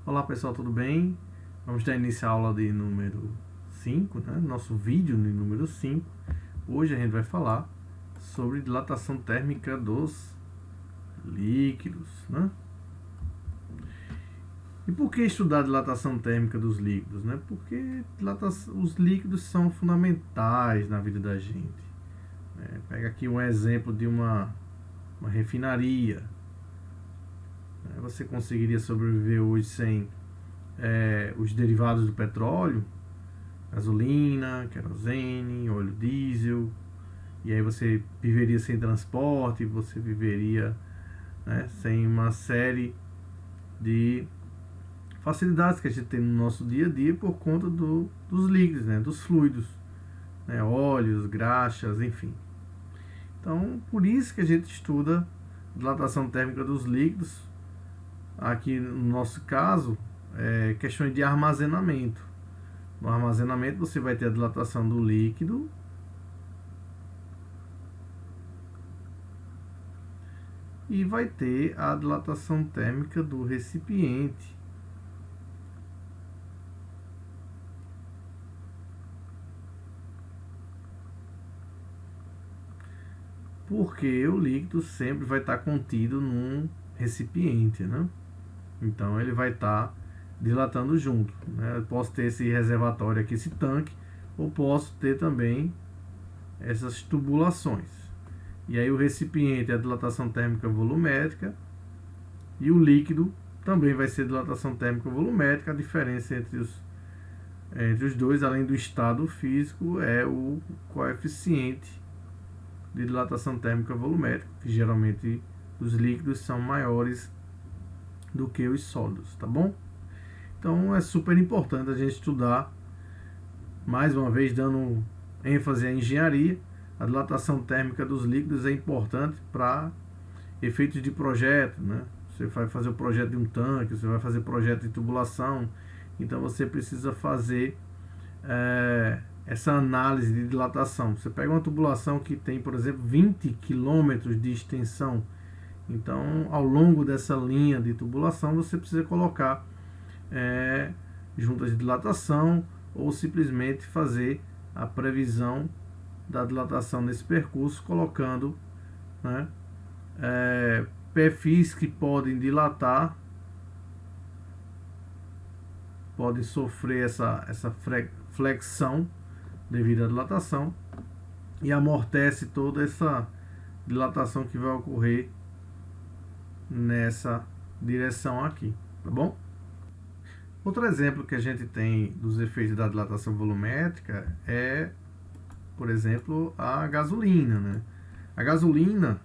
Olá pessoal, tudo bem? Vamos dar início à aula de número 5, né? Nosso vídeo de número 5. Hoje a gente vai falar sobre dilatação térmica dos líquidos, né? E por que estudar a dilatação térmica dos líquidos, né? Porque os líquidos são fundamentais na vida da gente, né? Pega aqui um exemplo de uma refinaria. Você conseguiria sobreviver hoje sem os derivados do petróleo, gasolina, querosene, óleo diesel, e aí você viveria sem transporte, você viveria, né, sem uma série de facilidades que a gente tem no nosso dia a dia por conta dos líquidos, né, dos fluidos, né, óleos, graxas, enfim. Então, por isso que a gente estuda dilatação térmica dos líquidos. Aqui no nosso caso, questões de armazenamento. No armazenamento você vai ter a dilatação do líquido e vai ter a dilatação térmica do recipiente. Porque o líquido sempre vai estar contido num recipiente, né? Então ele vai estar dilatando junto, né? Eu posso ter esse reservatório aqui, esse tanque, ou posso ter também essas tubulações. E aí o recipiente é a dilatação térmica volumétrica e o líquido também vai ser dilatação térmica volumétrica. A diferença entre os dois, além do estado físico, é o coeficiente de dilatação térmica volumétrica, que geralmente os líquidos são maiores do que os sólidos, tá bom? Então é super importante a gente estudar, mais uma vez dando ênfase à engenharia. A dilatação térmica dos líquidos é importante para efeitos de projeto, né? Você vai fazer o projeto de um tanque, você vai fazer projeto de tubulação, então você precisa fazer essa análise de dilatação. Você pega uma tubulação que tem, por exemplo, 20 km de extensão, então ao longo dessa linha de tubulação você precisa colocar juntas de dilatação ou simplesmente fazer a previsão da dilatação nesse percurso, colocando, né, perfis que podem dilatar, podem sofrer essa flexão devido à dilatação e amortece toda essa dilatação que vai ocorrer nessa direção aqui, tá bom? Outro exemplo que a gente tem dos efeitos da dilatação volumétrica é, por exemplo, a gasolina, né? A gasolina,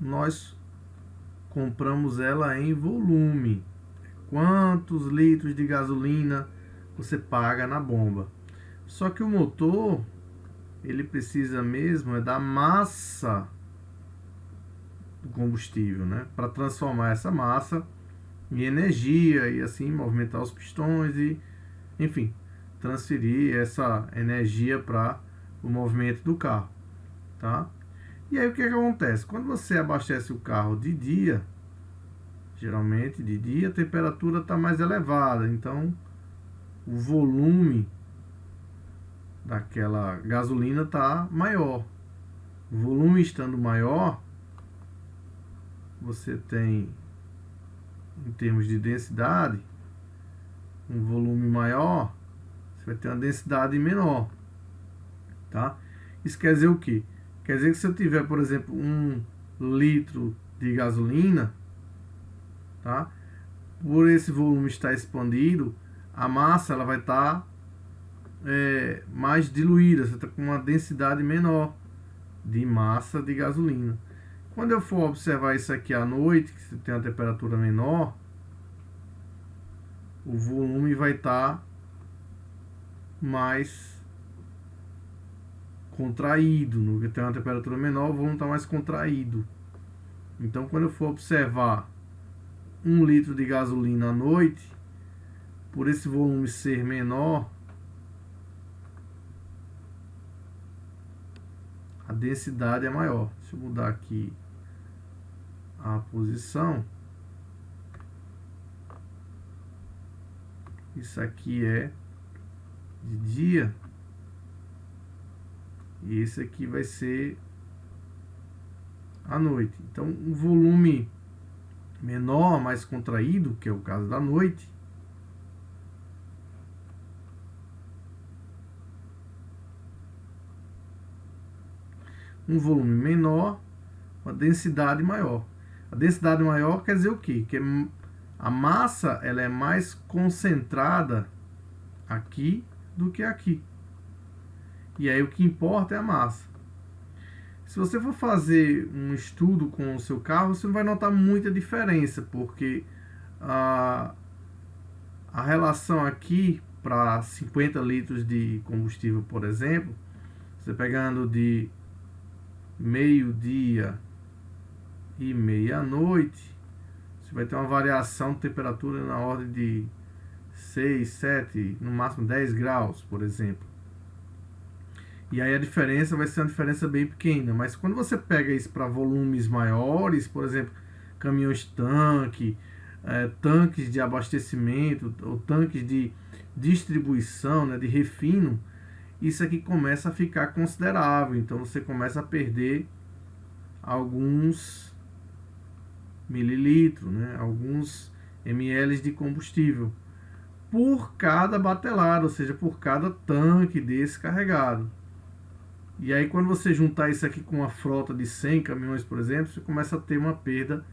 nós compramos ela em volume. Quantos litros de gasolina você paga na bomba? Só que o motor, ele precisa mesmo da massa do combustível, né, para transformar essa massa em energia e assim movimentar os pistões e, enfim, transferir essa energia para o movimento do carro, tá? E aí o que acontece? Quando você abastece o carro de dia, geralmente de dia a temperatura está mais elevada, então o volume daquela gasolina está maior. O volume estando maior, você tem, em termos de densidade, um volume maior, você vai ter uma densidade menor, tá? Isso quer dizer o quê? Quer dizer que se eu tiver, por exemplo, 1 litro de gasolina, tá? Por esse volume estar expandido, a massa ela vai estar mais diluída, você está com uma densidade menor de massa de gasolina. Quando eu for observar isso aqui à noite, que você tem uma temperatura menor, o volume vai estar mais contraído. No que tem uma temperatura menor, o volume está mais contraído. Então, quando eu for observar 1 litro de gasolina à noite, por esse volume ser menor, a densidade é maior. Deixa eu mudar aqui a posição. Isso aqui é de dia. E esse aqui vai ser à noite. Então, um volume menor, mais contraído, que é o caso da noite, um volume menor, uma densidade maior. A densidade maior quer dizer o quê? Que a massa ela é mais concentrada aqui do que aqui. E aí o que importa é a massa. Se você for fazer um estudo com o seu carro, você não vai notar muita diferença, porque a relação aqui para 50 litros de combustível, por exemplo, você pegando de meio-dia e meia-noite, você vai ter uma variação de temperatura na ordem de 6, 7, no máximo 10 graus, por exemplo. E aí a diferença vai ser uma diferença bem pequena. Mas quando você pega isso para volumes maiores, por exemplo, caminhões-tanque, tanques de abastecimento, ou tanques de distribuição, né, de refino, isso aqui começa a ficar considerável. Então você começa a perder alguns mililitros, né, alguns ml de combustível por cada batelada, ou seja, por cada tanque desse carregado. E aí quando você juntar isso aqui com uma frota de 100 caminhões, por exemplo, você começa a ter uma perda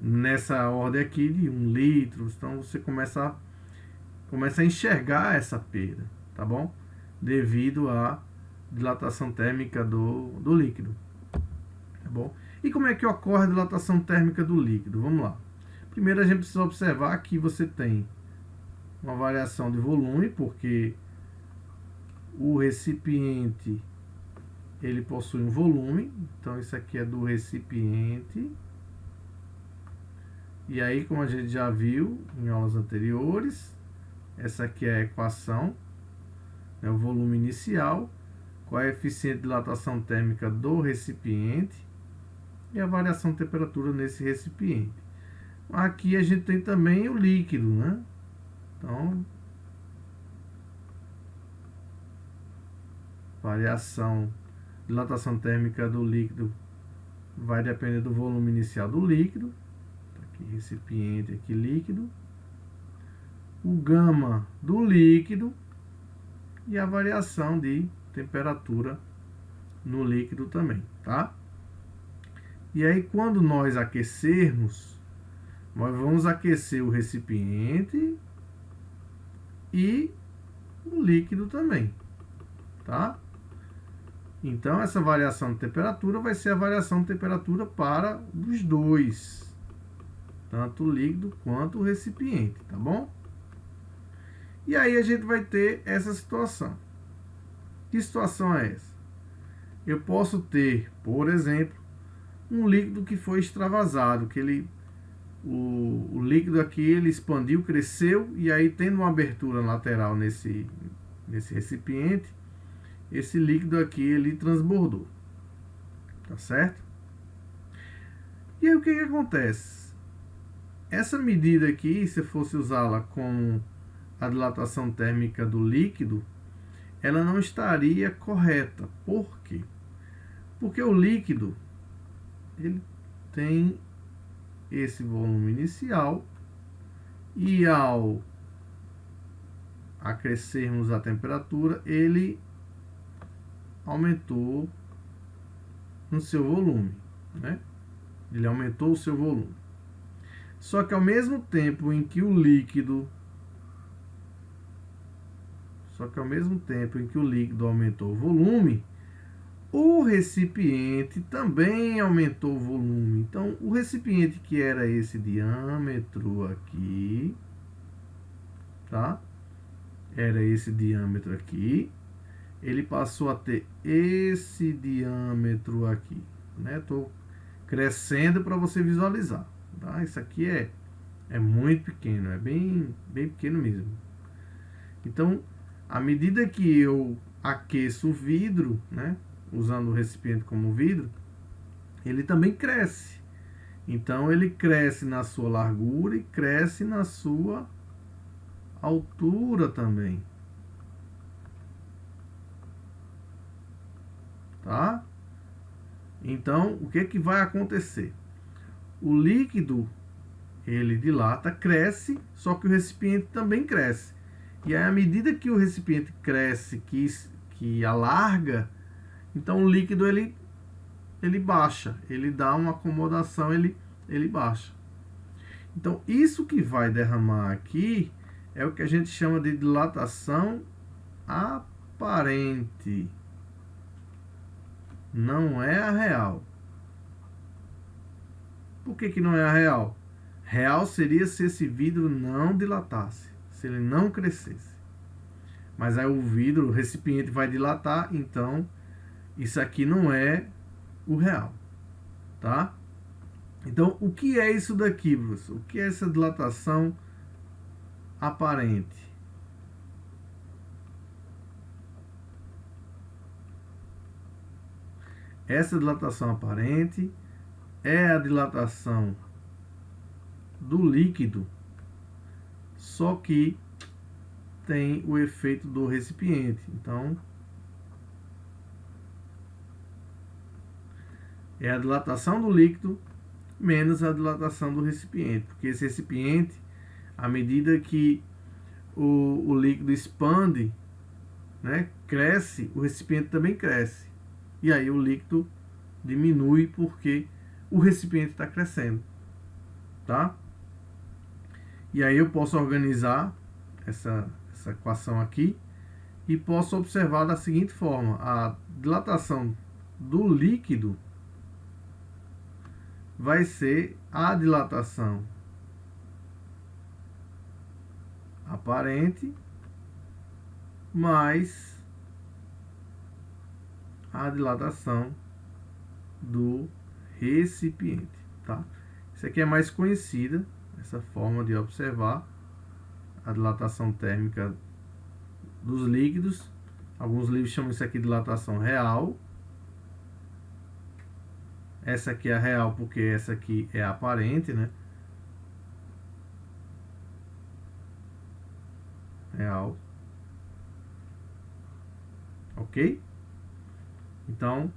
nessa ordem aqui de 1 litro. Então você começa a enxergar essa perda, tá bom? Devido à dilatação térmica do líquido, tá bom? E como é que ocorre a dilatação térmica do líquido? Vamos lá. Primeiro a gente precisa observar que você tem uma variação de volume, porque o recipiente ele possui um volume. Então isso aqui é do recipiente. E aí, como a gente já viu em aulas anteriores, essa aqui é a equação, né, o volume inicial, coeficiente de dilatação térmica do recipiente e a variação de temperatura nesse recipiente. Aqui a gente tem também o líquido, né? Então, variação, dilatação térmica do líquido vai depender do volume inicial do líquido. Aqui recipiente, aqui líquido. O gama do líquido e a variação de temperatura no líquido também, tá? E aí quando nós aquecermos, nós vamos aquecer o recipiente e o líquido também, tá? Então essa variação de temperatura vai ser a variação de temperatura para os dois, tanto o líquido quanto o recipiente, tá bom? E aí a gente vai ter essa situação. Que situação é essa? Eu posso ter, por exemplo, um líquido que foi extravasado, que o líquido aqui ele expandiu, cresceu, e aí tendo uma abertura lateral nesse recipiente, esse líquido aqui ele transbordou, tá certo? E aí o que acontece? Essa medida aqui, se fosse usá-la com a dilatação térmica do líquido, ela não estaria correta. Por quê? Porque o líquido ele tem esse volume inicial e ao acrescermos a temperatura, ele aumentou no seu volume, né? Ele aumentou o seu volume. Só que ao mesmo tempo em que o líquido aumentou o volume, o recipiente também aumentou o volume. Então, o recipiente que era esse diâmetro aqui, tá? Era esse diâmetro aqui, ele passou a ter esse diâmetro aqui, né? Estou crescendo para você visualizar, tá? Isso aqui é muito pequeno, é bem pequeno mesmo. Então, à medida que eu aqueço o vidro, né, usando o recipiente como vidro, ele também cresce. Então ele cresce na sua largura e cresce na sua altura também. Tá? Então, o que que vai acontecer? O líquido, ele dilata, cresce, só que o recipiente também cresce. E aí, à medida que o recipiente cresce, que alarga, então o líquido ele baixa, ele dá uma acomodação, ele baixa. Então, isso que vai derramar aqui é o que a gente chama de dilatação aparente. Não é a real. Por que que não é a real? Real seria se esse vidro não dilatasse, se ele não crescesse. Mas aí o vidro, o recipiente vai dilatar, então isso aqui não é o real, tá? Então, o que é isso daqui, professor? O que é essa dilatação aparente? Essa dilatação aparente é a dilatação do líquido, só que tem o efeito do recipiente. Então, é a dilatação do líquido menos a dilatação do recipiente, porque esse recipiente, à medida que o líquido expande, né, cresce, o recipiente também cresce. E aí o líquido diminui porque o recipiente está crescendo, tá? E aí eu posso organizar essa equação aqui e posso observar da seguinte forma: a dilatação do líquido vai ser a dilatação aparente mais a dilatação do recipiente, tá? Isso aqui é mais conhecida, essa forma de observar a dilatação térmica dos líquidos. Alguns livros chamam isso aqui de dilatação real. Essa aqui é a real porque essa aqui é a aparente, né? Real. Ok? Então,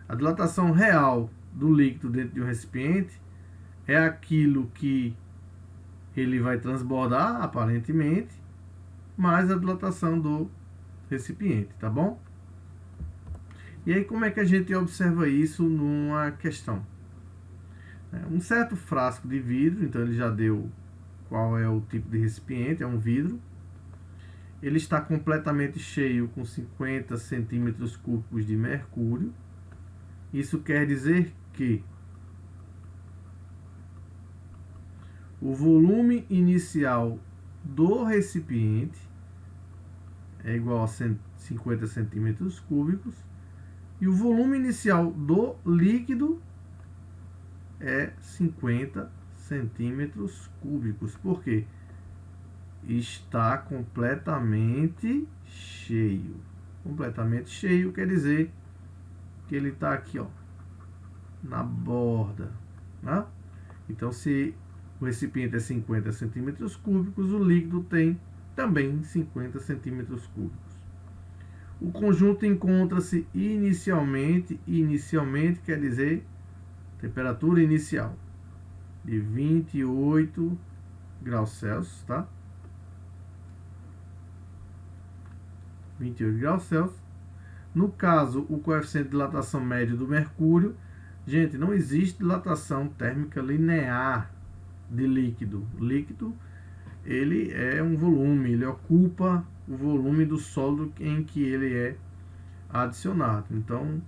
a dilatação real do líquido dentro de um recipiente é aquilo que ele vai transbordar, aparentemente, mais a dilatação do recipiente, tá bom? E aí, como é que a gente observa isso numa questão? Um certo frasco de vidro, então ele já deu qual é o tipo de recipiente, é um vidro. Ele está completamente cheio com 50 centímetros cúbicos de mercúrio. Isso quer dizer que o volume inicial do recipiente é igual a 50 centímetros cúbicos e o volume inicial do líquido é 50 centímetros cúbicos. Por quê? Está completamente cheio. Completamente cheio quer dizer que ele está aqui, ó, na borda, né? Então, se o recipiente é 50 centímetros cúbicos, o líquido tem também 50 centímetros cúbicos. O conjunto encontra-se inicialmente quer dizer temperatura inicial de 28 graus Celsius, tá? 28 graus Celsius. No caso, o coeficiente de dilatação médio do mercúrio, gente, não existe dilatação térmica linear de líquido. O líquido, ele é um volume, ele ocupa o volume do sólido em que ele é adicionado. Então,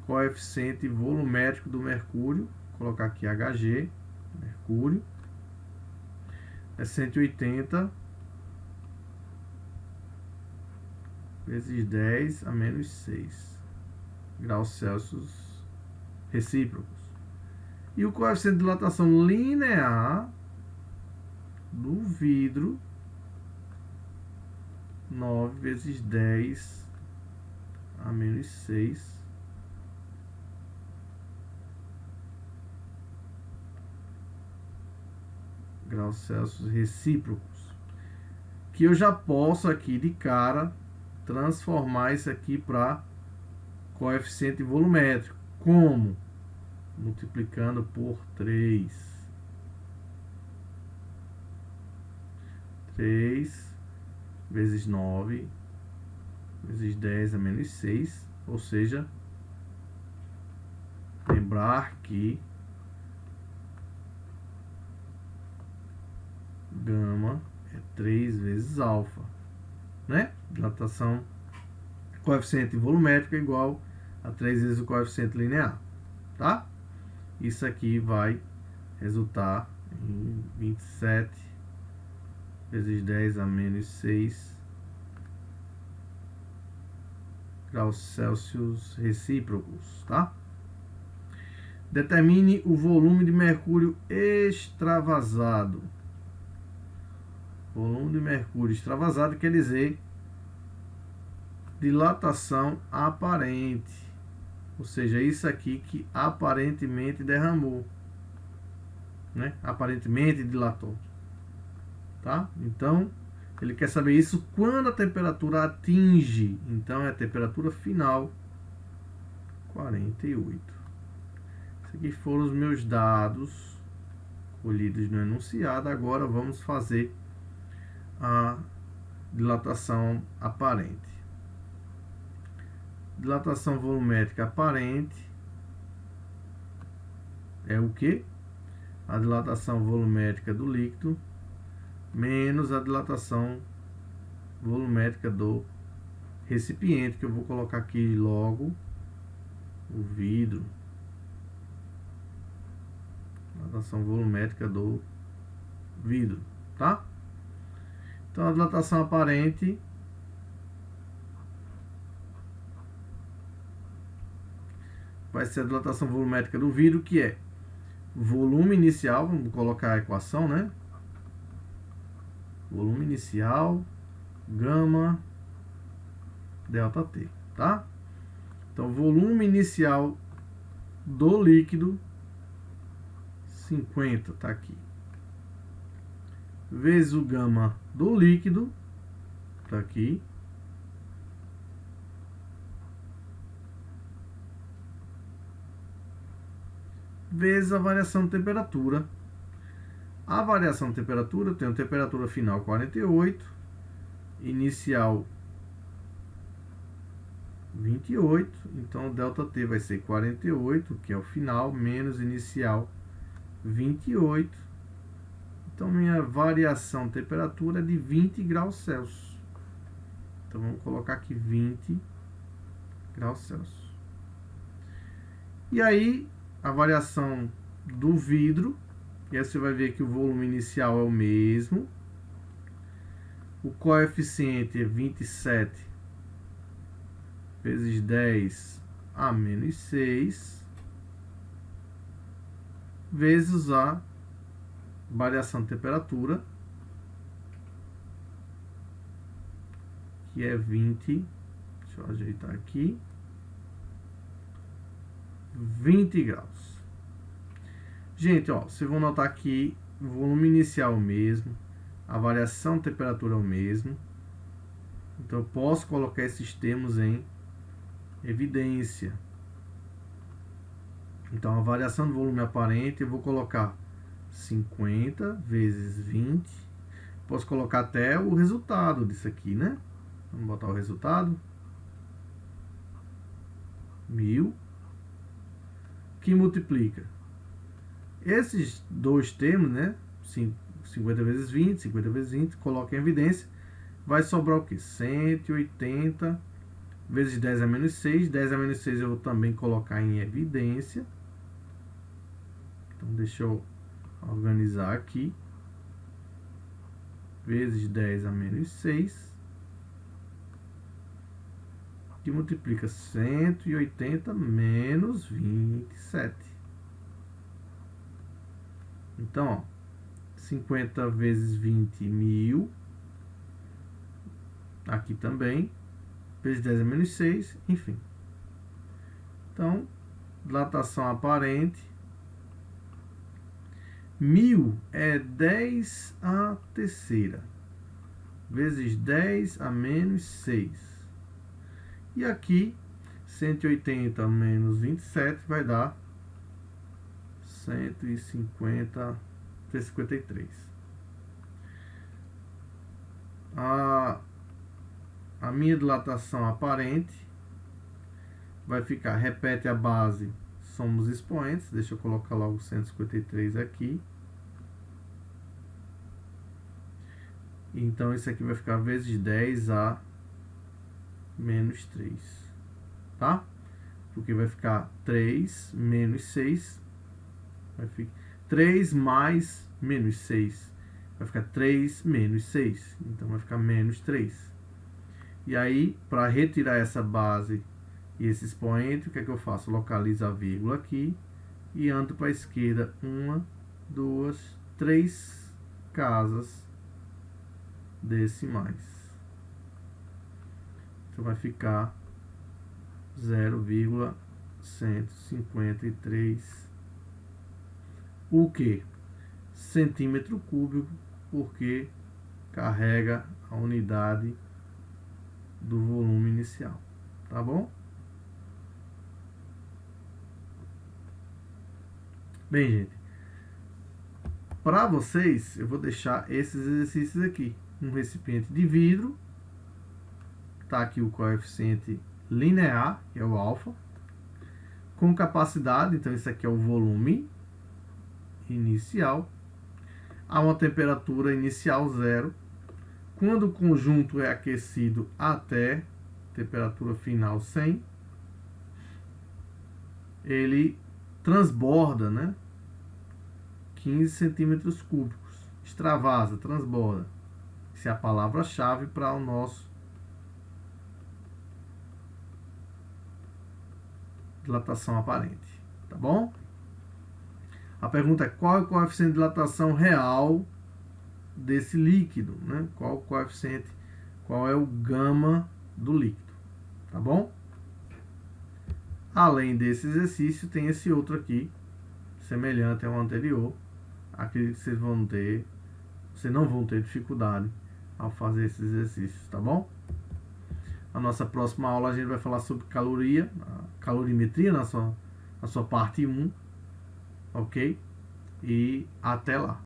coeficiente volumétrico do mercúrio, vou colocar aqui Hg, mercúrio, é 180 vezes 10 a menos 6 graus Celsius recíprocos. E o coeficiente de dilatação linear do vidro, 9 vezes 10 a menos 6 graus Celsius recíprocos, que eu já posso aqui de cara transformar isso aqui para coeficiente volumétrico. Como? Multiplicando por 3. 3 vezes 9 vezes 10 a menos 6, ou seja, lembrar que gama é 3 vezes alfa, né? Dilatação, coeficiente volumétrico é igual a 3 vezes o coeficiente linear, tá? Isso aqui vai resultar em 27 vezes 10 a menos 6 graus Celsius recíprocos, tá? Determine o volume de mercúrio extravasado. Volume de mercúrio extravasado quer dizer dilatação aparente, ou seja, isso aqui que aparentemente derramou, né? Aparentemente dilatou, tá? Então ele quer saber isso quando a temperatura atinge, então é a temperatura final 48. Esses aqui foram os meus dados colhidos no enunciado. Agora vamos fazer a dilatação aparente. Dilatação volumétrica aparente é o que? A dilatação volumétrica do líquido menos a dilatação volumétrica do recipiente, que eu vou colocar aqui logo o vidro. Dilatação volumétrica do vidro, tá? Então a dilatação aparente vai ser a dilatação volumétrica do vidro, que é volume inicial, vamos colocar a equação, né? Volume inicial, gama, delta T, tá? Então, volume inicial do líquido, 50, tá aqui. Vezes o gama do líquido, tá aqui. Vezes a variação de temperatura. A variação de temperatura, eu tenho temperatura final 48, inicial 28, então o delta T vai ser 48, que é o final, menos inicial 28. Então minha variação de temperatura é de 20 graus Celsius. Então vamos colocar aqui 20 graus Celsius. E aí a variação do vidro, e aí você vai ver que o volume inicial é o mesmo. O coeficiente é 27 vezes 10 a menos 6, vezes a variação de temperatura, que é 20, deixa eu ajeitar aqui, 20 graus. Gente, ó, vocês vão notar que o volume inicial é o mesmo, a variação de temperatura é o mesmo. Então eu posso colocar esses termos em evidência. Então a variação do volume aparente eu vou colocar 50 vezes 20. Posso colocar até o resultado disso aqui, né? Vamos botar o resultado. 1000, que multiplica esses dois termos, né? 50 vezes 20, 50 vezes 20, coloca em evidência. Vai sobrar o que? 180 vezes 10 a menos 6. 10 a menos 6 eu vou também colocar em evidência. Então deixa eu organizar aqui. Vezes 10 a menos 6. Que multiplica 180 menos 27. Então, ó, 50 vezes 20, 1000. Aqui também. Vezes 10 a menos 6, enfim. Então, dilatação aparente 1000 é 10 a terceira, vezes 10 a menos 6. E aqui, 180 menos 27 vai dar 153. A minha dilatação aparente vai ficar, repete a base, somos expoentes, deixa eu colocar logo 153 aqui. Então, isso aqui vai ficar vezes 10 a menos 3, tá? Porque vai ficar 3 menos 6, vai ficar 3 mais menos 6, vai ficar 3 menos 6, então vai ficar menos 3. E aí, para retirar essa base e esse expoente, o que é que eu faço? Localizo a vírgula aqui e ando para a esquerda 1, 2, 3 casas decimais. Então vai ficar 0,153 o que? Centímetro cúbico, porque carrega a unidade do volume inicial, tá bom? Bem, gente, para vocês eu vou deixar esses exercícios aqui. Um recipiente de vidro, tá aqui o coeficiente linear, que é o alfa, com capacidade, então isso aqui é o volume inicial, a uma temperatura inicial 0. Quando o conjunto é aquecido até temperatura final 100, ele transborda, né? 15 centímetros cúbicos. Extravasa, transborda. Essa é a palavra-chave para o nosso dilatação aparente, tá bom? A pergunta é: qual é o coeficiente de dilatação real desse líquido, né? Qual o coeficiente, qual é o gama do líquido, tá bom? Além desse exercício, tem esse outro aqui, semelhante ao anterior. Acredito que vocês não vão ter dificuldade ao fazer esses exercícios, tá bom? Na nossa próxima aula a gente vai falar sobre calorimetria na sua parte 1, ok? E até lá.